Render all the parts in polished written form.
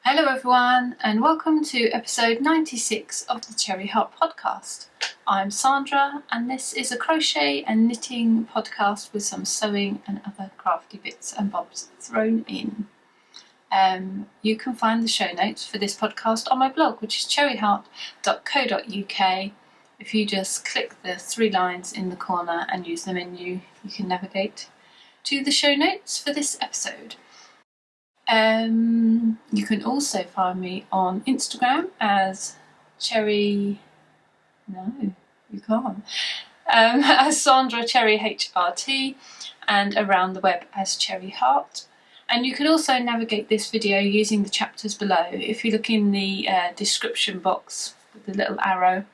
Hello everyone and welcome to episode 96 of the Cherry Heart podcast. I'm Sandra and this is a crochet and knitting podcast with some sewing and other crafty bits and bobs thrown in. You can find the show notes for this podcast on my blog, which is cherryheart.co.uk. If you just click the three lines in the corner and use the menu, you can navigate to the show notes for this episode. You can also find me on Instagram as as Sandra Cherry HRT, and around the web as Cherry Heart. And you can also navigate this video using the chapters below. If you look in the description box with the little arrow,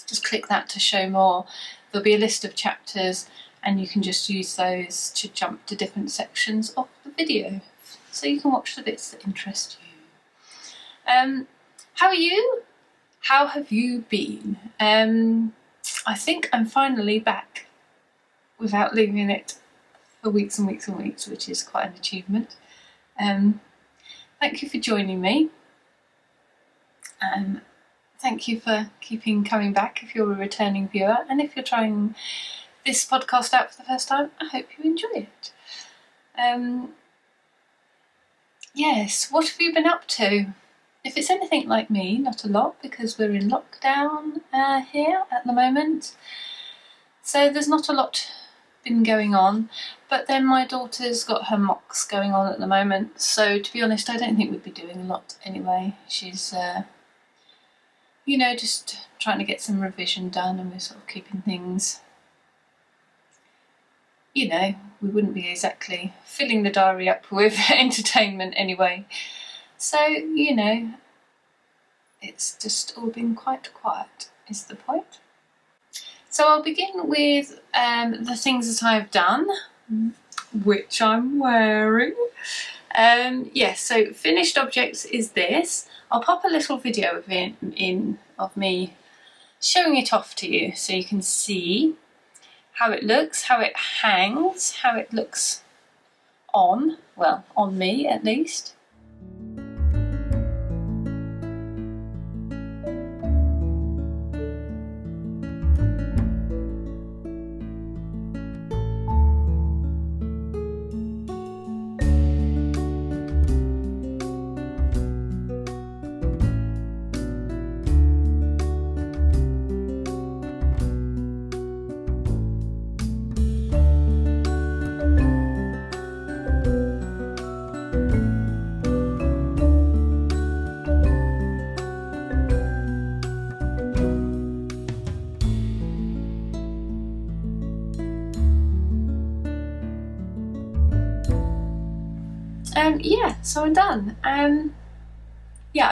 just click that to show more. There'll be a list of chapters and you can just use those to jump to different sections of the video, so you can watch the bits that interest you. How are you? How have you been? I think I'm finally back without leaving it for weeks and weeks and weeks, which is quite an achievement. Thank you for joining me. Thank you for coming back if you're a returning viewer, and if you're trying this podcast out for the first time, I hope you enjoy it. Yes, what have you been up to? If it's anything like me, not a lot, because we're in lockdown here at the moment. So there's not a lot been going on, but then my daughter's got her mocks going on at the moment. So to be honest, I don't think we'd be doing a lot anyway. She's, just trying to get some revision done, and we're sort of keeping things, we wouldn't be exactly filling the diary up with entertainment anyway. So, it's just all been quite quiet, is the point. So I'll begin with the things that I've done, which I'm wearing. So finished objects is this. I'll pop a little video of me showing it off to you so you can see how it looks, how it hangs, how it looks on me at least. So I'm done. I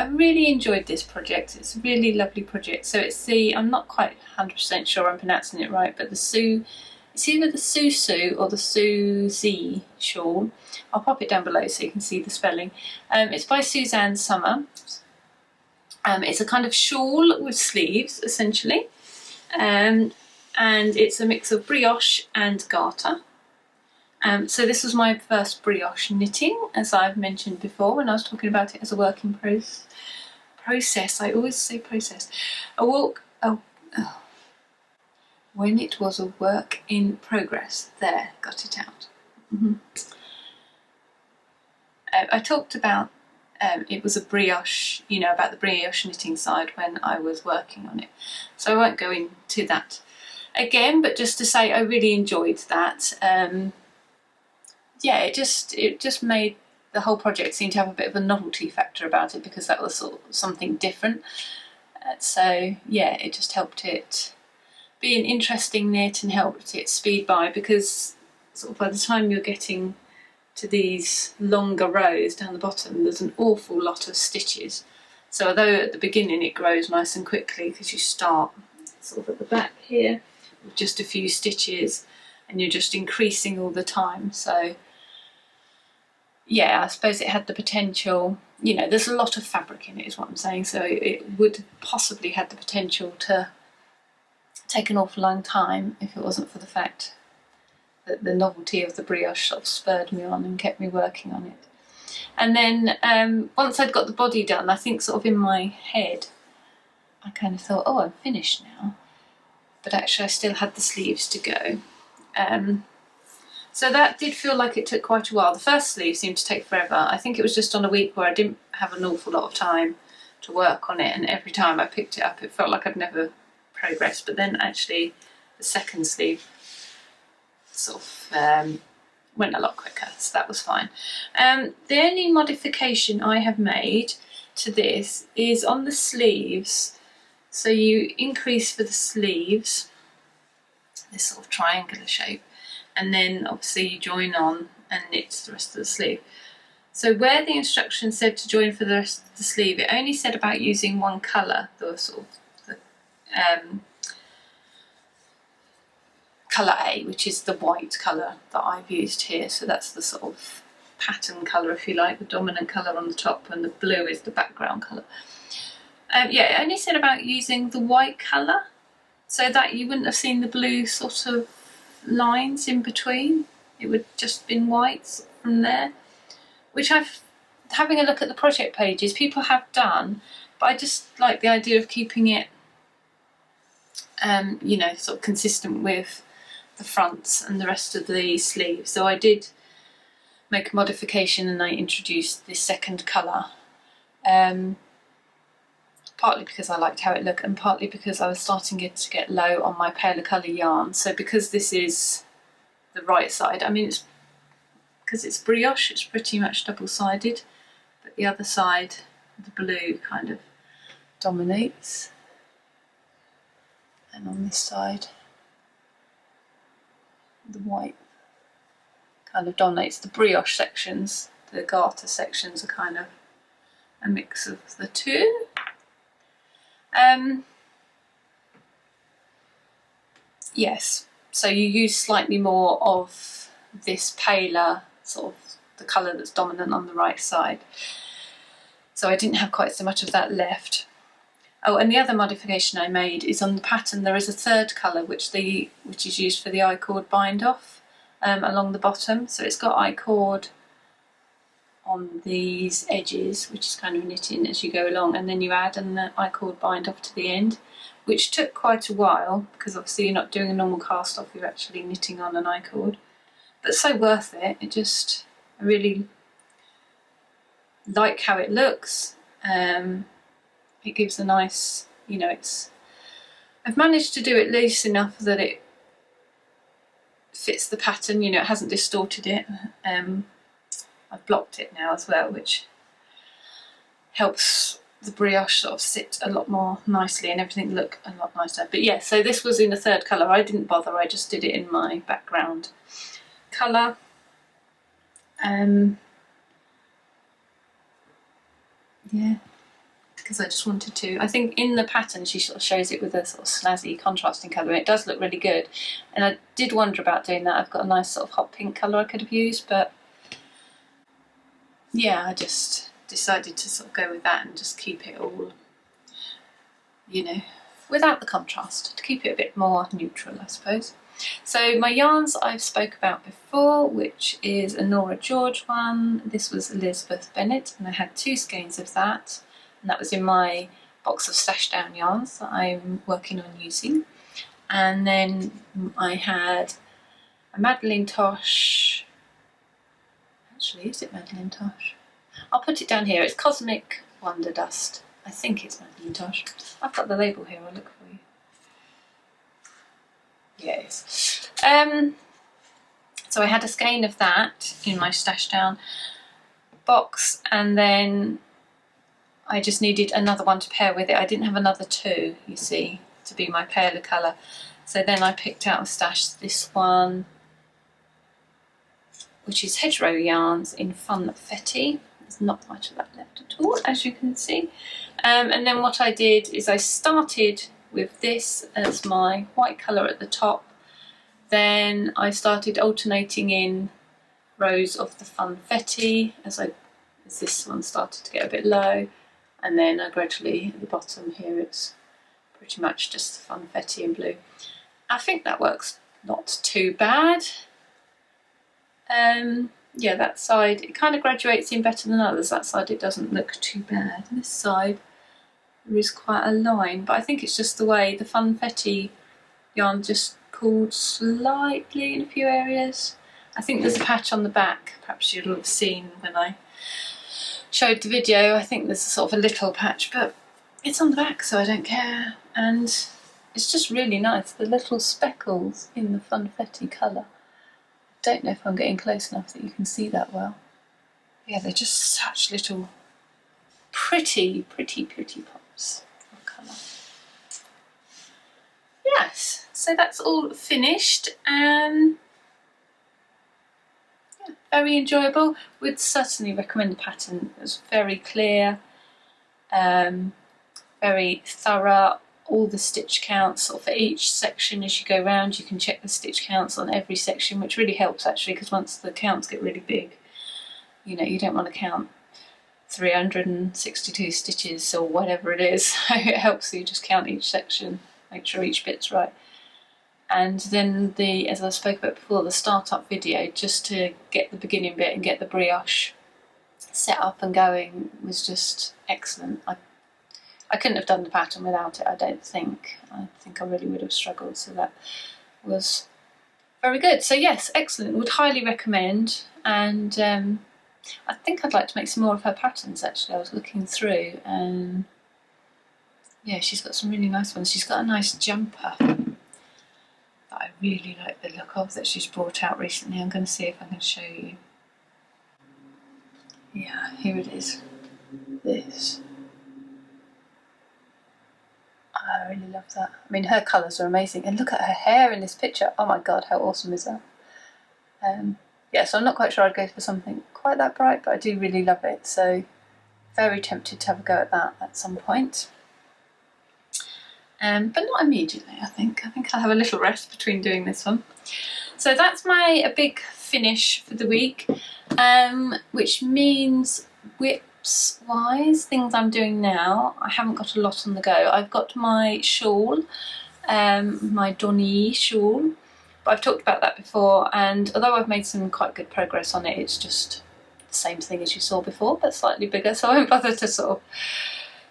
really enjoyed this project. It's a really lovely project. So it's I'm not quite 100% sure I'm pronouncing it right, but it's either the Shusui or the Shusui Shawl. I'll pop it down below so you can see the spelling. It's by Suzanne Summer. It's a kind of shawl with sleeves, essentially. And it's a mix of brioche and garter. So this was my first brioche knitting, as I've mentioned before when I was talking about it as a work in process. I always say process. When it was a work in progress. There, got it out. I talked about it was a brioche, about the brioche knitting side when I was working on it. So I won't go into that again, but just to say I really enjoyed that. It just made the whole project seem to have a bit of a novelty factor about it, because that was sort of something different. It just helped it be an interesting knit and helped it speed by, because sort of by the time you're getting to these longer rows down the bottom, there's an awful lot of stitches. So although at the beginning it grows nice and quickly, because you start sort of at the back here with just a few stitches and you're just increasing all the time. So I suppose it had the potential, there's a lot of fabric in it is what I'm saying, so it would possibly have the potential to take an awful long time if it wasn't for the fact that the novelty of the brioche sort of spurred me on and kept me working on it. And then once I'd got the body done, I think sort of in my head, I kind of thought, oh, I'm finished now. But actually I still had the sleeves to go. So that did feel like it took quite a while. The first sleeve seemed to take forever. I think it was just on a week where I didn't have an awful lot of time to work on it, and every time I picked it up it felt like I'd never progressed. But then actually the second sleeve sort of went a lot quicker, so that was fine. The only modification I have made to this is on the sleeves. So you increase for the sleeves, this sort of triangular shape, and then obviously you join on and knit the rest of the sleeve. So where the instructions said to join for the rest of the sleeve, it only said about using one colour, the sort of the colour A, which is the white colour that I've used here. So that's the sort of pattern colour, if you like, the dominant colour on the top, and the blue is the background colour. Yeah, it only said about using the white colour, so that you wouldn't have seen the blue sort of lines in between. It would just been white from there, which having a look at the project pages, people have done, but I just like the idea of keeping it you know, sort of consistent with the fronts and the rest of the sleeve. So I did make a modification and I introduced this second colour, partly because I liked how it looked and partly because I was starting to get low on my paler colour yarn. So because this is the right side, I mean, because it's brioche, it's pretty much double-sided, but the other side, the blue, kind of dominates, and on this side the white kind of dominates. The brioche sections, the garter sections, are kind of a mix of the two. Yes, so you use slightly more of this paler, sort of the colour that's dominant on the right side. So I didn't have quite so much of that left. Oh, and the other modification I made is on the pattern there is a third colour which is used for the I-cord bind off along the bottom. So it's got I-cord on these edges, which is kind of knitting as you go along, and then you add an I-cord bind off to the end, which took quite a while because obviously you're not doing a normal cast off, you're actually knitting on an I-cord, but so worth it. I really like how it looks. It gives a nice, you know, I've managed to do it loose enough that it fits the pattern, you know, it hasn't distorted it. I've blocked it now as well, which helps the brioche sort of sit a lot more nicely and everything look a lot nicer. But yeah, so this was in a third colour. I didn't bother, I just did it in my background colour. Yeah, because I just wanted to. I think in the pattern she sort of shows it with a sort of snazzy contrasting colour, and it does look really good. And I did wonder about doing that. I've got a nice sort of hot pink colour I could have used, but yeah, I just decided to sort of go with that and just keep it all, you know, without the contrast, to keep it a bit more neutral, I suppose. So my yarns I've spoke about before, which is a Nora George one. This was Elizabeth Bennet, and I had 2 skeins of that, and that was in my box of stash down yarns that I'm working on using. And then I had a Madeline Tosh. Actually, is it Madeline Tosh? I'll put it down here. It's Cosmic Wonder Dust. I think it's Madeline Tosh. I've got the label here. I'll look for you. Yeah, it is. So I had a skein of that in my stash down box, and then I just needed another one to pair with it. I didn't have another 2, you see, to be my paler colour. So then I picked out and stashed this one, which is Hedgerow Yarns in Funfetti. There's not much of that left at all, as you can see. And then what I did is I started with this as my white colour at the top. Then I started alternating in rows of the Funfetti as this one started to get a bit low, and then I gradually at the bottom here it's pretty much just the Funfetti in blue. I think that works not too bad. yeah, that side, it kind of graduates in better than others. That side it doesn't look too bad. This side there is quite a line, but I think it's just the way the funfetti yarn just pulled slightly in a few areas. I think there's a patch on the back, perhaps you'll have seen when I showed the video. I think there's a sort of a little patch, but it's on the back so I don't care, and it's just really nice, the little speckles in the funfetti colour. I don't know if I'm getting close enough that you can see that well. Yeah, they're just such little pretty pops of colour. Yes, so that's all finished. Yeah, very enjoyable. Would certainly recommend the pattern. It was very clear, very thorough. All the stitch counts for each section as you go around. You can check the stitch counts on every section, which really helps actually, because once the counts get really big, you know, you don't want to count 362 stitches or whatever it is. So it helps you just count each section, make sure each bit's right. And then the, as I spoke about before, the start-up video, just to get the beginning bit and get the brioche set up and going, was just excellent. I couldn't have done the pattern without it, I don't think. I think I really would have struggled, so that was very good. So yes, excellent, would highly recommend. And I think I'd like to make some more of her patterns actually. I was looking through and yeah, she's got some really nice ones. She's got a nice jumper that I really like the look of that she's brought out recently. I'm going to see if I can show you. Yeah, here it is. This. I really love that. I mean, her colours are amazing. And look at her hair in this picture. Oh my god, how awesome is that? Yeah, so I'm not quite sure I'd go for something quite that bright, but I do really love it. So very tempted to have a go at that at some point. But not immediately, I think. I think I'll have a little rest between doing this one. So that's my big finish for the week, which means whips wise, things I'm doing now, I haven't got a lot on the go. I've got my shawl, my Donny shawl, but I've talked about that before, and although I've made some quite good progress on it, it's just the same thing as you saw before, but slightly bigger, so I won't bother to sort of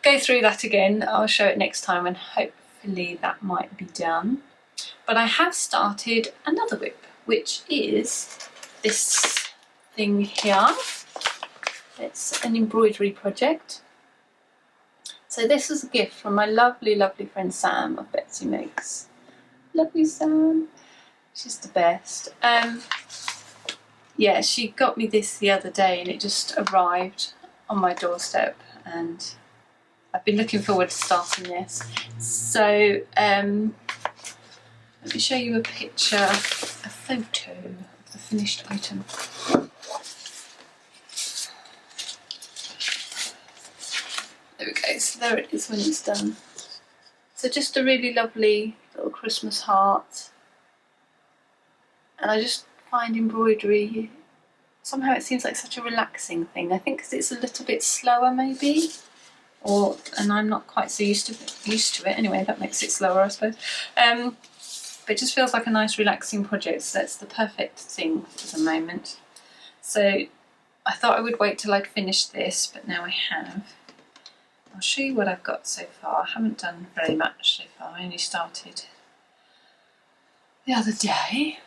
go through that again. I'll show it next time and hopefully that might be done. But I have started another whip, which is this thing here. It's an embroidery project. So this was a gift from my lovely, lovely friend Sam of Betsy Makes. Lovely Sam. She's the best. Yeah, she got me this the other day and it just arrived on my doorstep and I've been looking forward to starting this. So let me show you a picture, a photo of the finished item. There we go, so there it is when it's done. So just a really lovely little Christmas heart. And I just find embroidery, somehow it seems like such a relaxing thing. I think because it's a little bit slower maybe, and I'm not quite so used to it. Anyway, that makes it slower, I suppose. But it just feels like a nice relaxing project, so that's the perfect thing for the moment. So I thought I would wait till I'd finished this, but now I have. I'll show you what I've got so far. I haven't done very much so far. I only started the other day.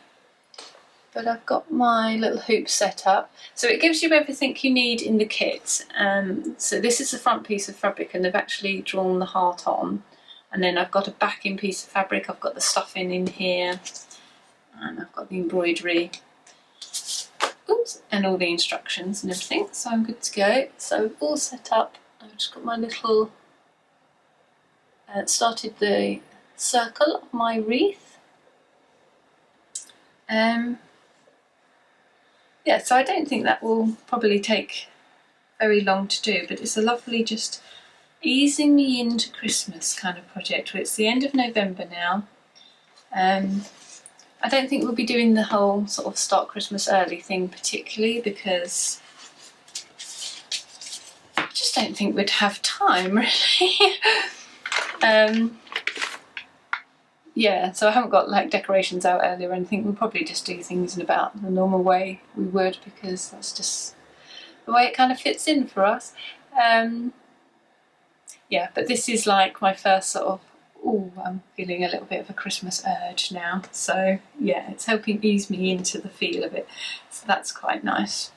But I've got my little hoop set up. So it gives you everything you need in the kit. So this is the front piece of fabric and they've actually drawn the heart on. And then I've got a backing piece of fabric, I've got the stuffing in here, and I've got the embroidery, oops, and all the instructions and everything, so I'm good to go. So all set up, I've just got my little, started the circle of my wreath. Yeah, so I don't think that will probably take very long to do, but it's a lovely just easing me into Christmas kind of project. It's the end of November now. I don't think we'll be doing the whole sort of start Christmas early thing particularly because I just don't think we'd have time really. yeah, so I haven't got like decorations out early or anything. We'll probably just do things in about the normal way we would, because that's just the way it kind of fits in for us. Yeah, but this is like my first sort of, oh, I'm feeling a little bit of a Christmas urge now. So yeah, it's helping ease me into the feel of it. So that's quite nice.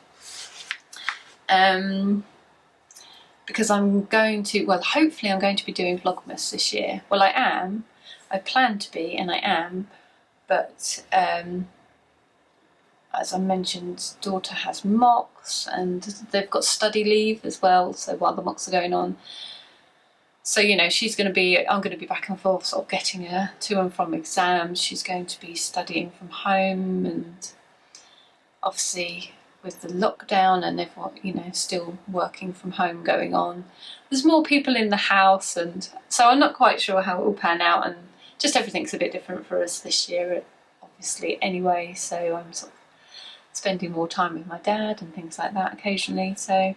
Because I'm going to, well, hopefully I'm going to be doing Vlogmas this year. Well, I am. I plan to be, and I am. But as I mentioned, daughter has mocks, and they've got study leave as well. So while the mocks are going on, so you know, I'm going to be back and forth, sort of getting her to and from exams. She's going to be studying from home, and obviously with the lockdown and everyone, you know, still working from home going on, there's more people in the house, and so I'm not quite sure how it will pan out, and just everything's a bit different for us this year, obviously, anyway. So I'm sort of spending more time with my dad and things like that occasionally. So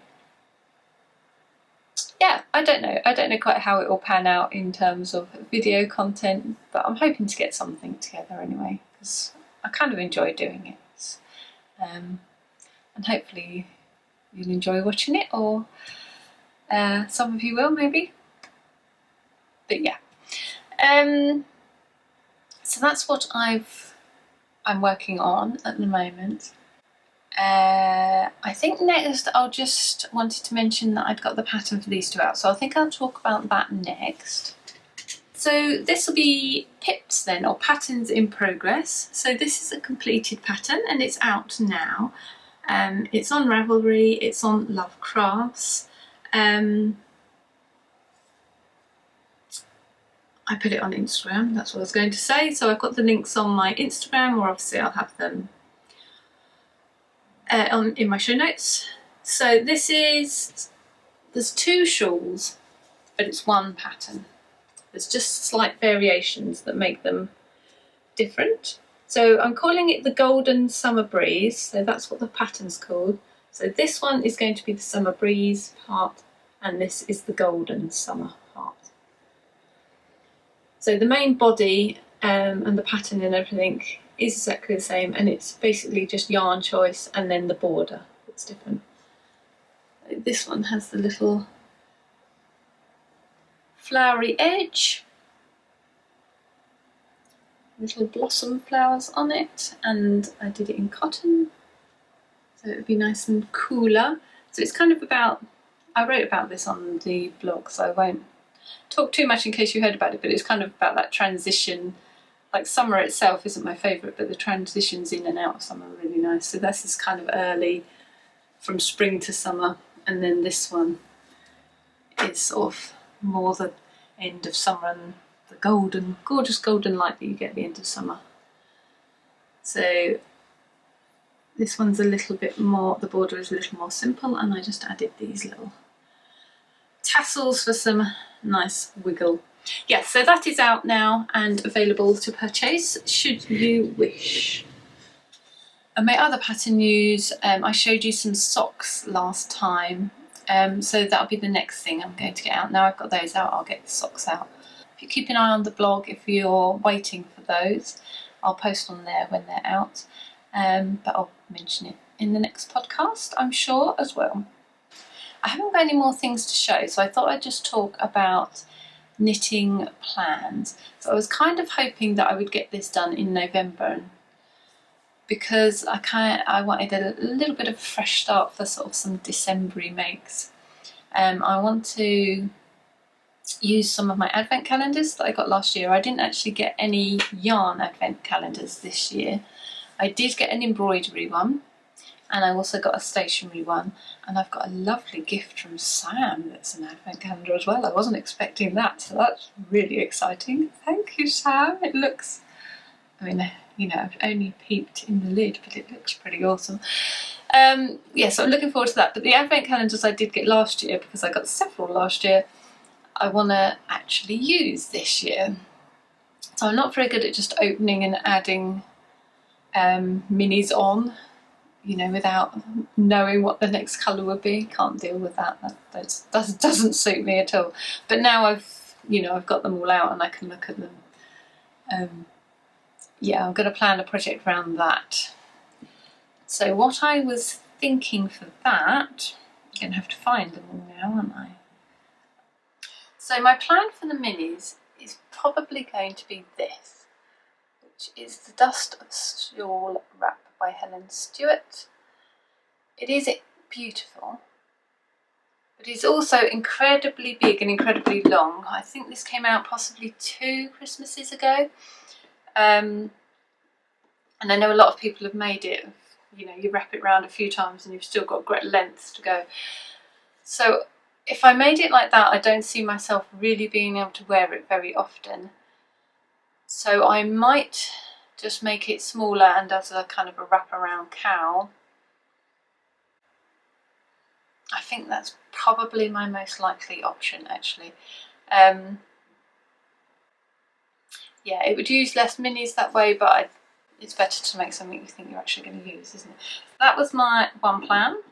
yeah, I don't know quite how it will pan out in terms of video content, but I'm hoping to get something together anyway, because I kind of enjoy doing it. And hopefully you'll enjoy watching it, or some of you will maybe. But yeah, so that's what I'm working on at the moment. I think next I'll just wanted to mention that I'd got the pattern for these two out, so I think I'll talk about that next. So this will be pips then, or patterns in progress. So this is a completed pattern and it's out now. It's on Ravelry, it's on Love Crafts. I put it on Instagram, that's what I was going to say. So I've got the links on my Instagram, or obviously I'll have them in my show notes. So there's two shawls, but it's one pattern. There's just slight variations that make them different. So I'm calling it the Golden Summer Breeze, so that's what the pattern's called. So this one is going to be the Summer Breeze part, and this is the Golden Summer part. So the main body and the pattern and everything is exactly the same, and it's basically just yarn choice and then the border that's different. This one has the little flowery edge, little blossom flowers on it, and I did it in cotton, so it would be nice and cooler. So it's kind of about, I wrote about this on the blog, so I won't talk too much in case you heard about it, but it's kind of about that transition. Like summer itself isn't my favourite, but the transitions in and out of summer are really nice. So this is kind of early, from spring to summer, and then this one is sort of more the end of summer and the golden, gorgeous golden light that you get at the end of summer. So this one's a little bit more, the border is a little more simple, and I just added these little tassels for some nice wiggle. Yes, so that is out now and available to purchase should you wish. And my other pattern news, I showed you some socks last time, so that'll be the next thing I'm going to get out. Now I've got those out, I'll get the socks out. If you keep an eye on the blog, if you're waiting for those, I'll post on there when they're out, but I'll mention it in the next podcast, I'm sure, as well. I haven't got any more things to show, so I thought I'd just talk about knitting plans. So I was kind of hoping that I would get this done in November, because I wanted a little bit of a fresh start for sort of some December-y makes. I want to use some of my advent calendars that I got last year. I didn't actually get any yarn advent calendars this year. I did get an embroidery one, and I also got a stationery one, and I've got a lovely gift from Sam that's an advent calendar as well. I wasn't expecting that, so that's really exciting. Thank you, Sam. It looks, I mean, you know, I've only peeped in the lid, but it looks pretty awesome. Yeah, so I'm looking forward to that. But the advent calendars I did get last year, because I got several last year, I want to actually use this year. So I'm not very good at just opening and adding minis on, you know, without knowing what the next colour would be. Can't deal with that. That doesn't suit me at all. But now I've got them all out and I can look at them yeah, I'm going to plan a project around that. So what I was thinking for that, I'm going to have to find them all now, aren't I? So my plan for the minis is probably going to be this, which is the Dust of Shawl wrap by Helen Stewart. It is beautiful, but it's also incredibly big and incredibly long. I think this came out possibly 2 Christmases ago. And I know a lot of people have made it, you know, you wrap it around a few times and you've still got great lengths to go. So if I made it like that, I don't see myself really being able to wear it very often. So I might just make it smaller and as a kind of a wraparound cowl. I think that's probably my most likely option, actually. Yeah, it would use less minis that way, but it's better to make something you think you're actually going to use, isn't it? That was my one plan.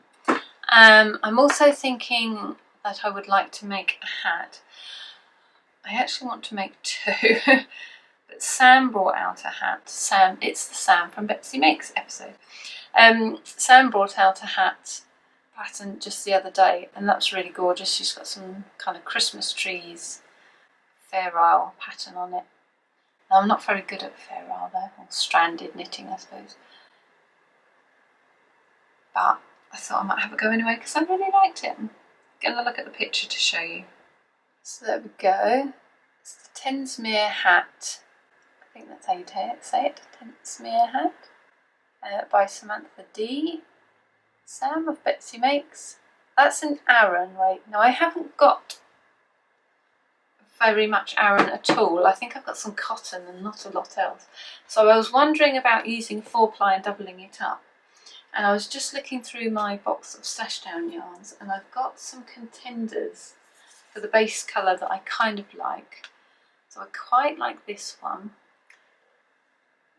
I'm also thinking that I would like to make a hat. I actually want to make 2, but Sam brought out a hat. Sam, it's the Sam from Betsy Makes episode. Sam brought out a hat pattern just the other day, and that's really gorgeous. She's got some kind of Christmas trees Fair Isle pattern on it. Now, I'm not very good at Fair Isle though, or stranded knitting I suppose, but I thought I might have a go anyway because I really liked it. I'm going to look at the picture to show you. So there we go. It's the Tensmere hat. I think that's how you say it. Tensmere hat by Samantha D. Sam of Betsy Makes. That's an Aran. Wait, no, I haven't got very much Aran at all. I think I've got some cotton and not a lot else. So I was wondering about using 4-ply and doubling it up. And I was just looking through my box of Splashdown yarns, and I've got some contenders for the base colour that I kind of like. So I quite like this one,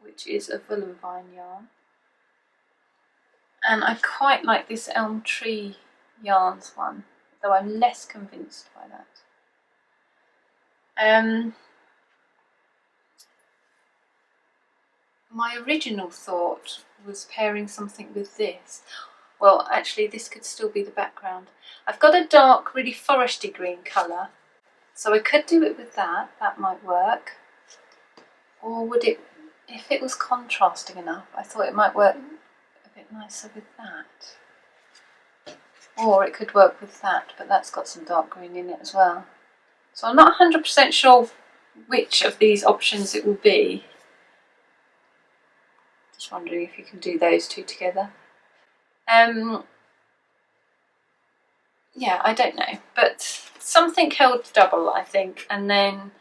which is a Wollonvine yarn. And I quite like this Elm Tree Yarns one, though I'm less convinced by that. My original thought was pairing something with this. Well, actually this could still be the background. I've got a dark, really foresty green colour, so I could do it with that. That might work. Or would it, if it was contrasting enough, I thought it might work a bit nicer with that. Or it could work with that, but that's got some dark green in it as well. So I'm not 100% sure which of these options it will be. Just wondering if you can do those two together. Yeah, I don't know, but something held double, I think, and then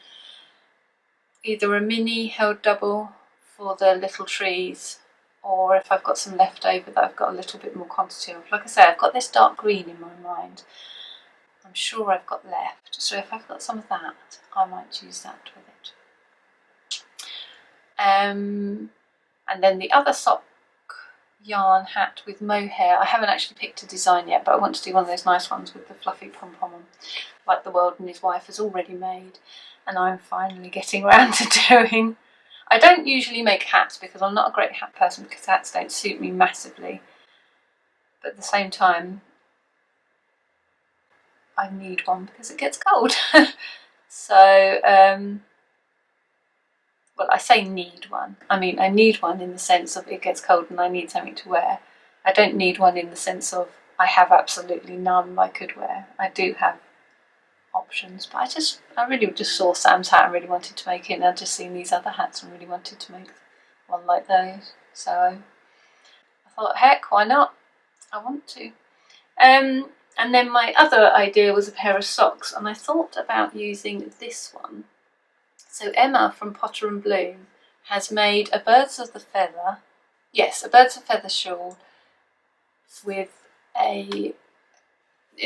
either a mini held double for the little trees, or if I've got some left over that I've got a little bit more quantity of. Like I say, I've got this dark green in my mind. I'm sure I've got left, so if I've got some of that, I might use that with it. And then the other sock yarn hat with mohair. I haven't actually picked a design yet, but I want to do one of those nice ones with the fluffy pom-pom on, like the World and His Wife has already made, and I'm finally getting around to doing. I don't usually make hats because I'm not a great hat person, because hats don't suit me massively, but at the same time I need one because it gets cold. So well, I say need one. I mean, I need one in the sense of it gets cold and I need something to wear. I don't need one in the sense of I have absolutely none I could wear. I do have options, but I really just saw Sam's hat and really wanted to make it, and I'd just seen these other hats and really wanted to make one like those. So I thought, heck, why not? I want to. And then my other idea was a pair of socks, and I thought about using this one. So Emma from Potter and Bloom has made a Birds of the Feather, yes, a Birds of Feather shawl with a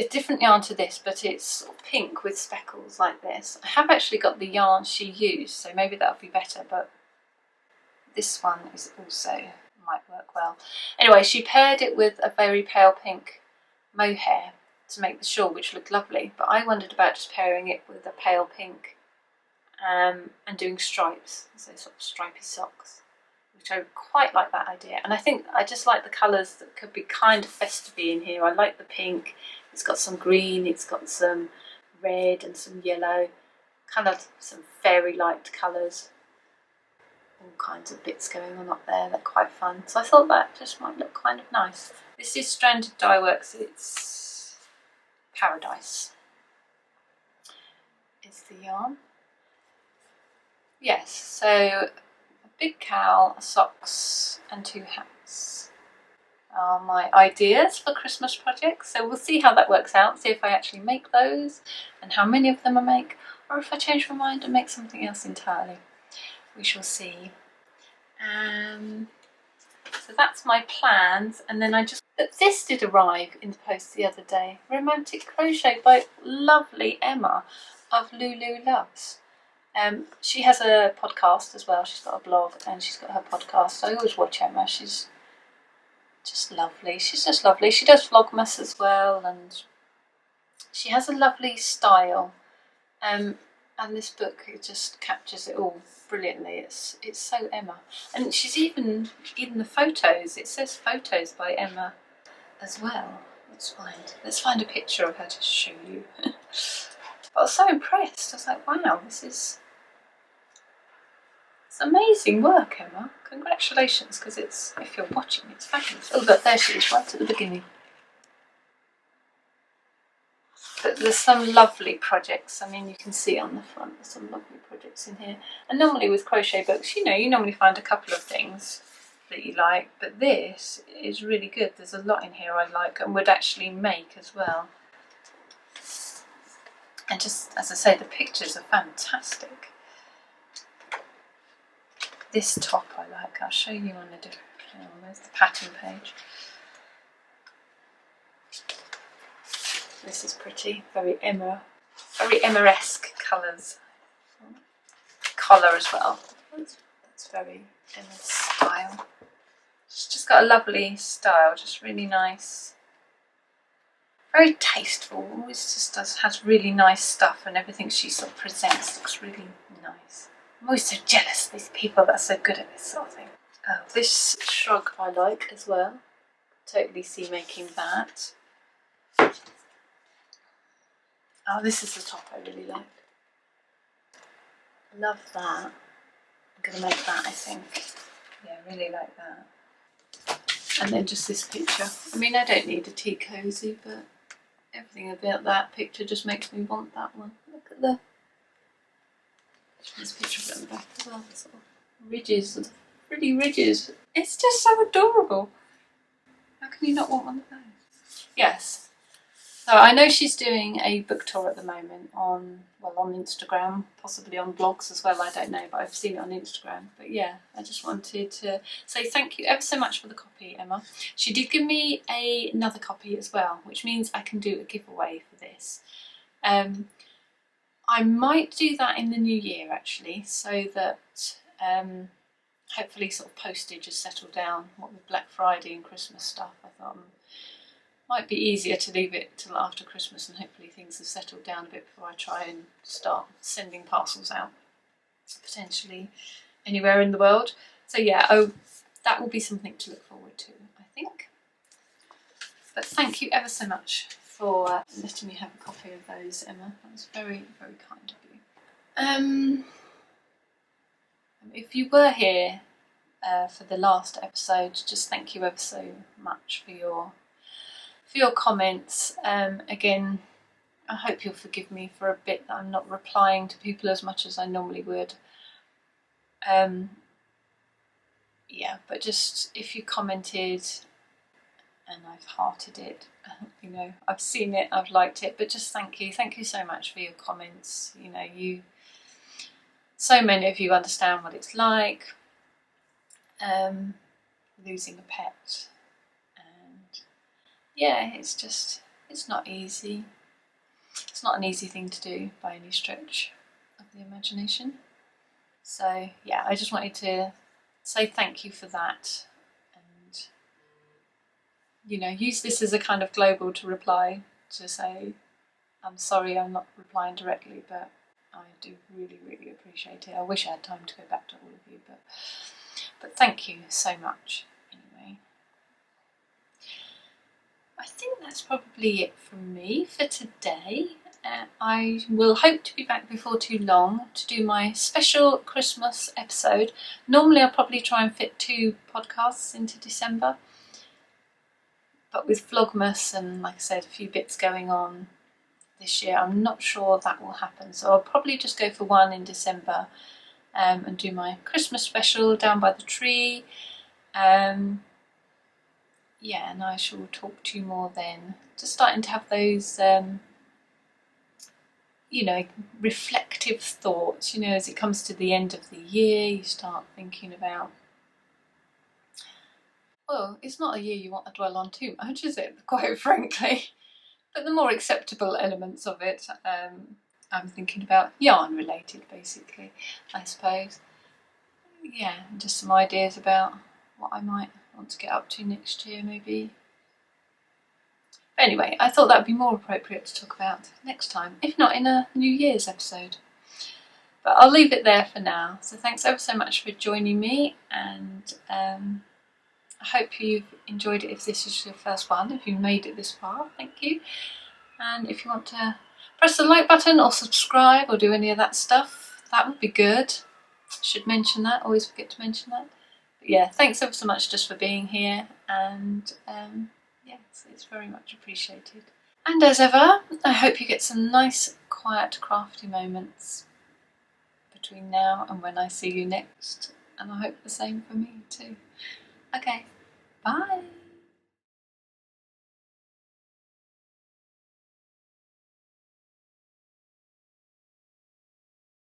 different yarn to this, but it's sort of pink with speckles like this. I have actually got the yarn she used, so maybe that'll be better, but this one is also might work well. Anyway, she paired it with a very pale pink mohair to make the shawl, which looked lovely, but I wondered about just pairing it with a pale pink and doing stripes, so sort of stripy socks, which I quite like that idea. And I think I just like the colours that could be kind of festive in here. I like the pink, it's got some green, it's got some red and some yellow, kind of some fairy light colours. All kinds of bits going on up there, they're quite fun. So I thought that just might look kind of nice. This is Stranded Dye Works, it's Paradise is the yarn. Yes, so a big cowl, socks and 2 hats are my ideas for Christmas projects. So we'll see how that works out, see if I actually make those and how many of them I make, or if I change my mind and make something else entirely. We shall see. So that's my plans, and then but this did arrive in the post the other day. Romantic Crochet by lovely Emma of Lulu Loves. She has a podcast as well. She's got a blog and she's got her podcast. So I always watch Emma. She's just lovely. She's just lovely. She does Vlogmas as well, and she has a lovely style. And this book, it just captures it all brilliantly. It's so Emma, and she's even the photos. It says photos by Emma as well. Let's find a picture of her to show you. But I was so impressed. I was like, wow, it's amazing work, Emma. Congratulations, because if you're watching, it's fabulous. Oh, but there she is, right at the beginning. But there's some lovely projects. I mean, you can see on the front, there's some lovely projects in here. And normally with crochet books, you normally find a couple of things that you like, but this is really good. There's a lot in here I like and would actually make as well. And just, as I say, the pictures are fantastic. This top I like. I'll show you on a different, there's the pattern page. This is pretty, very Emma-esque colours. Collar as well. That's very Emma's style. She's just got a lovely style, just really nice. Very tasteful. Always just has really nice stuff, and everything she sort of presents looks really nice. I'm always so jealous of these people that are so good at this sort of thing. Oh, this shrug I like as well. Totally see making that. Oh, this is the top I really like. Love that. I'm going to make that, I think. Yeah, really like that. And then just this picture. I mean, I don't need a tea cosy, but everything about that picture just makes me want that one. Look at this picture of it on the back as well. Sort of ridges, pretty ridges. It's just so adorable. How can you not want one of those? Yes. So I know she's doing a book tour at the moment on Instagram, possibly on blogs as well, I don't know, but I've seen it on Instagram. But yeah, I just wanted to say thank you ever so much for the copy, Emma. She did give me another copy as well, which means I can do a giveaway for this. I might do that in the new year actually, so that hopefully sort of postage has settled down, what with Black Friday and Christmas stuff. I thought might be easier to leave it till after Christmas, and hopefully things have settled down a bit before I try and start sending parcels out, potentially anywhere in the world. So yeah, that will be something to look forward to, I think. But thank you ever so much for letting me have a copy of those, Emma. That was very, very kind of you. If you were here for the last episode, just thank you ever so much for your comments. Again, I hope you'll forgive me for a bit that I'm not replying to people as much as I normally would. Yeah, but just if you commented and I've hearted it, I've seen it, I've liked it, but just thank you so much for your comments. So many of you understand what it's like losing a pet. Yeah, it's not easy. It's not an easy thing to do by any stretch of the imagination. So yeah, I just wanted to say thank you for that, and use this as a kind of global to reply to say I'm sorry I'm not replying directly, but I do really, really appreciate it. I wish I had time to go back to all of you, but thank you so much anyway. I think that's probably it from me for today. I will hope to be back before too long to do my special Christmas episode. Normally I'll probably try and fit 2 podcasts into December, but with Vlogmas and, like I said, a few bits going on this year, I'm not sure that will happen. So I'll probably just go for one in December and do my Christmas special down by the tree. Yeah, and I shall talk to you more then. Just starting to have those you know, reflective thoughts, you know, as it comes to the end of the year, you start thinking about, well, it's not a year you want to dwell on too much, is it, quite frankly? But the more acceptable elements of it, I'm thinking about yarn related, basically, I suppose. Yeah, and just some ideas about what I might want to get up to next year, maybe. But anyway, I thought that would be more appropriate to talk about next time, if not in a New Year's episode. But I'll leave it there for now. So thanks ever so much for joining me, and I hope you've enjoyed it if this is your first one. If you made it this far, thank you. And if you want to press the like button or subscribe or do any of that stuff, that would be good. Should mention that, always forget to mention that. But yeah, thanks ever so much just for being here, and yeah, it's very much appreciated. And as ever, I hope you get some nice, quiet, crafty moments between now and when I see you next. And I hope the same for me too. Okay, bye.